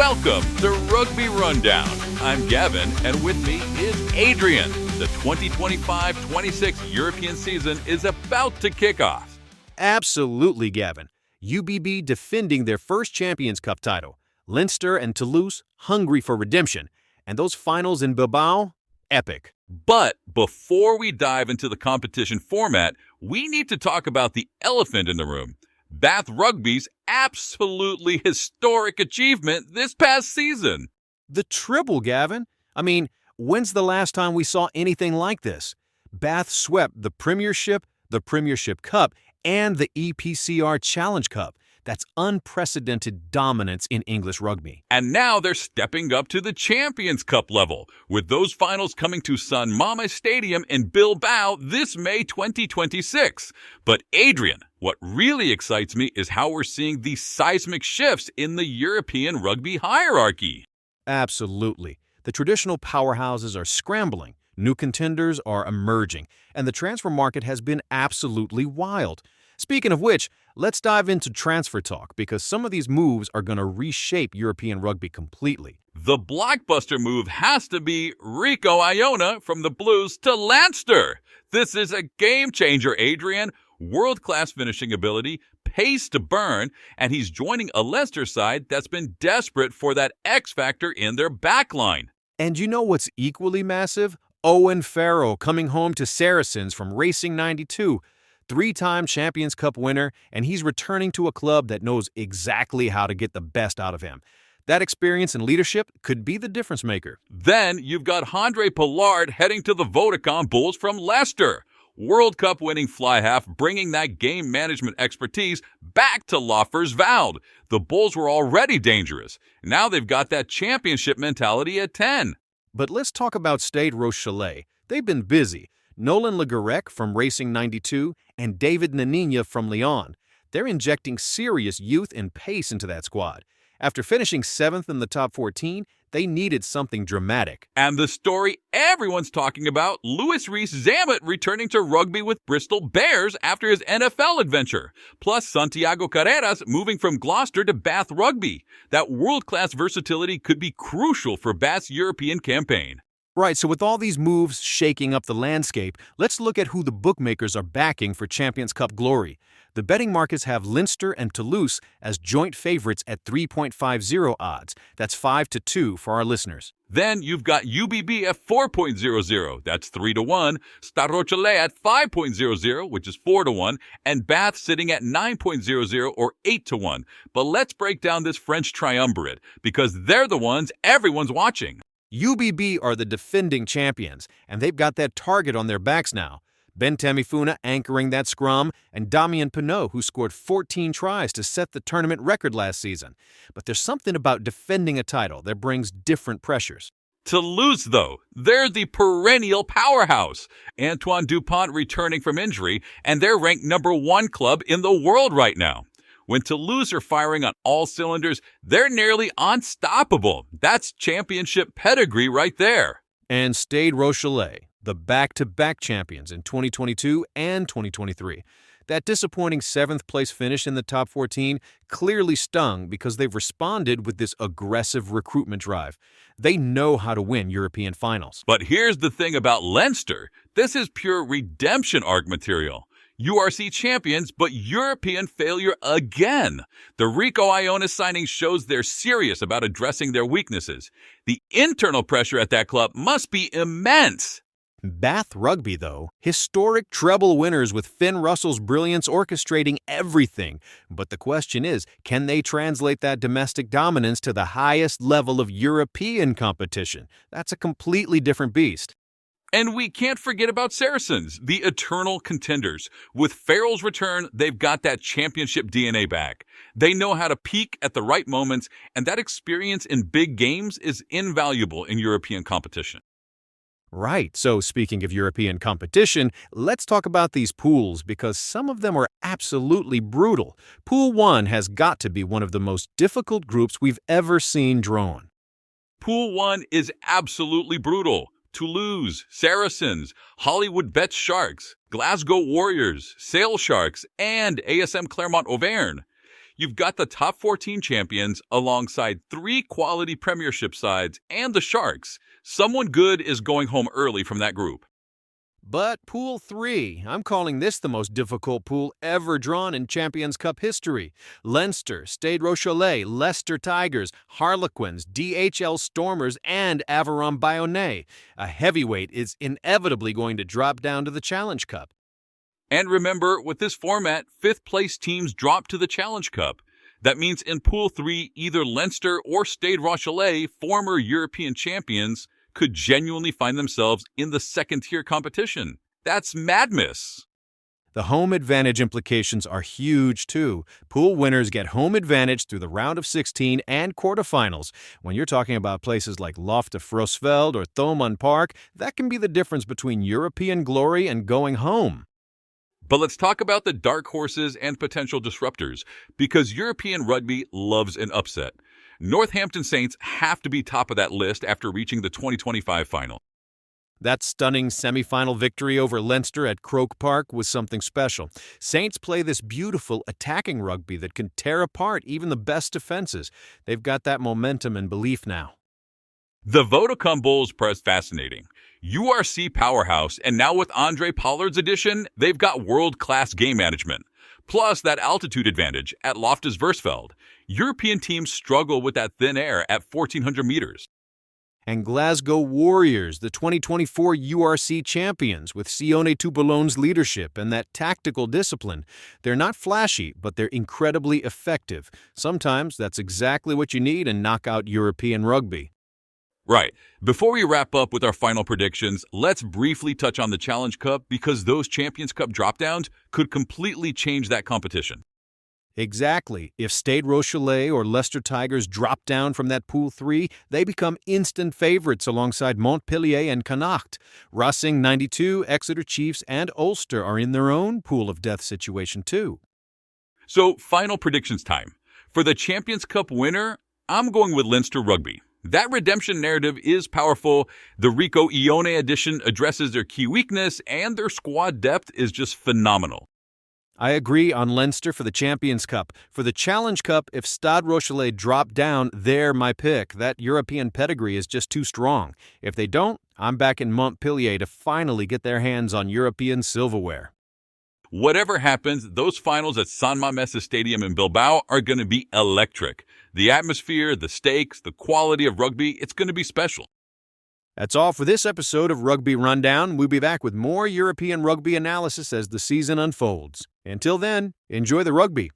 Welcome to Rugby Rundown. I'm Gavin, and with me is Adrian. The 2025-26 European season is about to kick off. Absolutely, Gavin. UBB defending their first Champions Cup title. Leinster and Toulouse hungry for redemption. And those finals in Bilbao, epic. But before we dive into the competition format, we need to talk about the elephant in the room. Bath Rugby's absolutely historic achievement this past season. The treble, Gavin. I mean, when's the last time we saw anything like this? Bath swept the Premiership, the Premiership Cup, and the EPCR Challenge Cup. That's unprecedented dominance in English rugby. And now they're stepping up to the Champions Cup level, with those finals coming to San Mamés Stadium in Bilbao this May 2026. But Adrian, what really excites me is how we're seeing these seismic shifts in the European rugby hierarchy. Absolutely. The traditional powerhouses are scrambling, new contenders are emerging, and the transfer market has been absolutely wild. Speaking of which, let's dive into transfer talk because some of these moves are going to reshape European rugby completely. The blockbuster move has to be Rico Iona from the Blues to Leinster. This is a game changer, Adrian. World-class finishing ability, pace to burn, and he's joining a Leicester side that's been desperate for that X factor in their backline. And you know what's equally massive? Owen Farrell coming home to Saracens from Racing 92. Three-time Champions Cup winner, and he's returning to a club that knows exactly how to get the best out of him. That experience and leadership could be the difference maker. Then you've got Handré Pollard heading to the Vodacom Bulls from Leicester. World Cup winning fly half bringing that game management expertise back to Loffers Veld. The Bulls were already dangerous. Now they've got that championship mentality at 10. But let's talk about Stade Rochelet. They've been busy. Nolan Le Garec from Racing 92 and David Nanina from Lyon. They're injecting serious youth and pace into that squad. After finishing 7th in the top 14, they needed something dramatic. And the story everyone's talking about, Louis Rees-Zammit returning to rugby with Bristol Bears after his NFL adventure. Plus Santiago Carreras moving from Gloucester to Bath Rugby. That world-class versatility could be crucial for Bath's European campaign. Right, so with all these moves shaking up the landscape, let's look at who the bookmakers are backing for Champions Cup glory. The betting markets have Leinster and Toulouse as joint favorites at 3.50 odds. That's 5-2 for our listeners. Then you've got UBB at 4.00, that's 3-1, Stade Rochelet at 5.00, which is 4-1, and Bath sitting at 9.00 or 8-1. But let's break down this French triumvirate, because they're the ones everyone's watching. UBB are the defending champions, and they've got that target on their backs now. Ben Tamifuna anchoring that scrum, and Damien Penaud, who scored 14 tries to set the tournament record last season. But there's something about defending a title that brings different pressures. Toulouse, though, they're the perennial powerhouse. Antoine Dupont returning from injury, and they're ranked #1 club in the world right now. When Toulouse are firing on all cylinders, they're nearly unstoppable. That's championship pedigree right there. And Stade Rochelet, the back-to-back champions in 2022 and 2023. That disappointing 7th-place finish in the top 14 clearly stung because they've responded with this aggressive recruitment drive. They know how to win European finals. But here's the thing about Leinster. This is pure redemption arc material. URC champions, but European failure again. The Rico Iona signing shows they're serious about addressing their weaknesses. The internal pressure at that club must be immense. Bath Rugby, though, historic treble winners with Finn Russell's brilliance orchestrating everything. But the question is, can they translate that domestic dominance to the highest level of European competition? That's a completely different beast. And we can't forget about Saracens, the eternal contenders. With Farrell's return, they've got that championship DNA back. They know how to peak at the right moments, and that experience in big games is invaluable in European competition. Right, so speaking of European competition, let's talk about these pools because some of them are absolutely brutal. Pool 1 has got to be one of the most difficult groups we've ever seen drawn. Pool 1 is absolutely brutal. Toulouse, Saracens, Hollywood Bets Sharks, Glasgow Warriors, Sale Sharks, and ASM Clermont Auvergne. You've got the top 14 champions alongside 3 quality premiership sides and the Sharks. Someone good is going home early from that group. But Pool 3, I'm calling this the most difficult pool ever drawn in Champions Cup history. Leinster, Stade Rochelet, Leicester Tigers, Harlequins, DHL Stormers, and Aveyron Bayonnais. A heavyweight is inevitably going to drop down to the Challenge Cup. And remember, with this format, 5th place teams drop to the Challenge Cup. That means in Pool 3, either Leinster or Stade Rochelet, former European champions, could genuinely find themselves in the second-tier competition. That's madness. The home advantage implications are huge, too. Pool winners get home advantage through the round of 16 and quarterfinals. When you're talking about places like Loft-de-Frosveld or Thomond Park, that can be the difference between European glory and going home. But let's talk about the dark horses and potential disruptors, because European rugby loves an upset. Northampton Saints have to be top of that list after reaching the 2025 final. That stunning semifinal victory over Leinster at Croke Park was something special. Saints play this beautiful attacking rugby that can tear apart even the best defenses. They've got that momentum and belief now. The Vodacom Bulls press fascinating. URC powerhouse, and now with Andre Pollard's addition, they've got world-class game management. Plus that altitude advantage at Loftus-Versfeld. European teams struggle with that thin air at 1,400 meters. And Glasgow Warriors, the 2024 URC champions, with Sione Tupolon's leadership and that tactical discipline. They're not flashy, but they're incredibly effective. Sometimes that's exactly what you need in knockout European rugby. Right. Before we wrap up with our final predictions, let's briefly touch on the Challenge Cup because those Champions Cup drop-downs could completely change that competition. Exactly. If Stade Rochelet or Leicester Tigers drop down from that Pool 3, they become instant favorites alongside Montpellier and Connacht. Racing 92, Exeter Chiefs, and Ulster are in their own pool of death situation too. So, final predictions time. For the Champions Cup winner, I'm going with Leinster Rugby. That redemption narrative is powerful. The Rico Ione edition addresses their key weakness, and their squad depth is just phenomenal. I agree on Leinster for the Champions Cup. For the Challenge Cup, if Stade Rochelet drop down, they're my pick. That European pedigree is just too strong. If they don't, I'm back in Montpellier to finally get their hands on European silverware. Whatever happens, those finals at San Mamés Stadium in Bilbao are going to be electric. The atmosphere, the stakes, the quality of rugby, it's going to be special. That's all for this episode of Rugby Rundown. We'll be back with more European rugby analysis as the season unfolds. Until then, enjoy the rugby.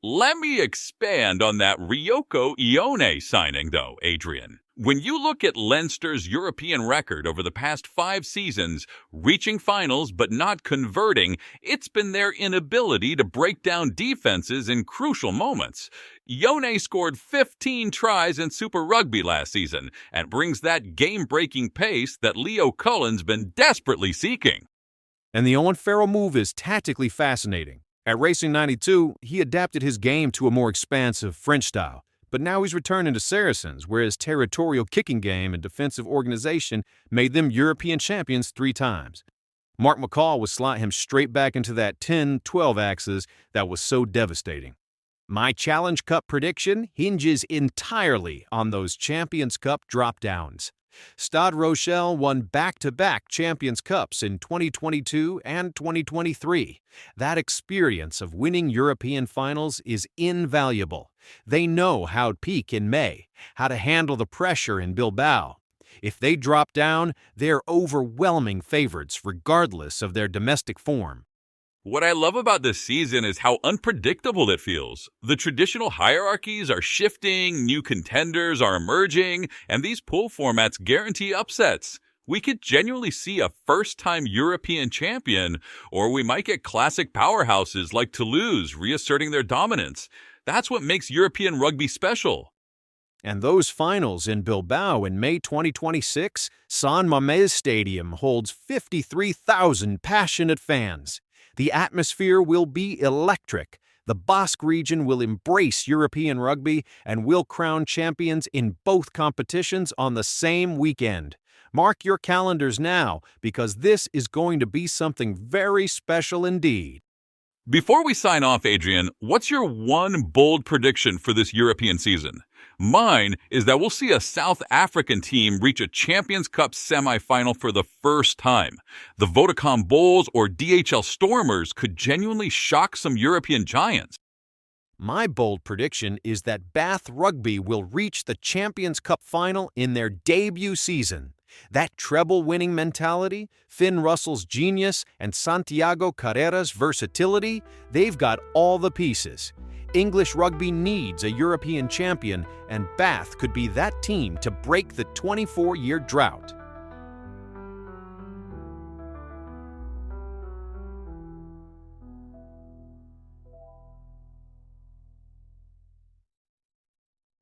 Let me expand on that Ryoko Ione signing, though, Adrian. When you look at Leinster's European record over the past 5 seasons, reaching finals but not converting, it's been their inability to break down defenses in crucial moments. Ione scored 15 tries in Super Rugby last season and brings that game-breaking pace that Leo Cullen's been desperately seeking. And the Owen Farrell move is tactically fascinating. At Racing 92, he adapted his game to a more expansive French style. But now he's returning to Saracens, where his territorial kicking game and defensive organization made them European champions 3 times. Mark McCall would slot him straight back into that 10-12 axis that was so devastating. My Challenge Cup prediction hinges entirely on those Champions Cup drop-downs. Stade Rochelle won back-to-back Champions Cups in 2022 and 2023. That experience of winning European finals is invaluable. They know how to peak in May, how to handle the pressure in Bilbao. If they drop down, they're overwhelming favorites regardless of their domestic form. What I love about this season is how unpredictable it feels. The traditional hierarchies are shifting, new contenders are emerging, and these pool formats guarantee upsets. We could genuinely see a first-time European champion, or we might get classic powerhouses like Toulouse reasserting their dominance. That's what makes European rugby special. And those finals in Bilbao in May 2026, San Mamés Stadium holds 53,000 passionate fans. The atmosphere will be electric. The Basque region will embrace European rugby and will crown champions in both competitions on the same weekend. Mark your calendars now, because this is going to be something very special indeed. Before we sign off, Adrian, what's your one bold prediction for this European season? Mine is that we'll see a South African team reach a Champions Cup semifinal for the first time. The Vodacom Bulls or DHL Stormers could genuinely shock some European giants. My bold prediction is that Bath Rugby will reach the Champions Cup final in their debut season. That treble-winning mentality, Finn Russell's genius, and Santiago Carrera's versatility, they've got all the pieces. English rugby needs a European champion, and Bath could be that team to break the 24-year drought.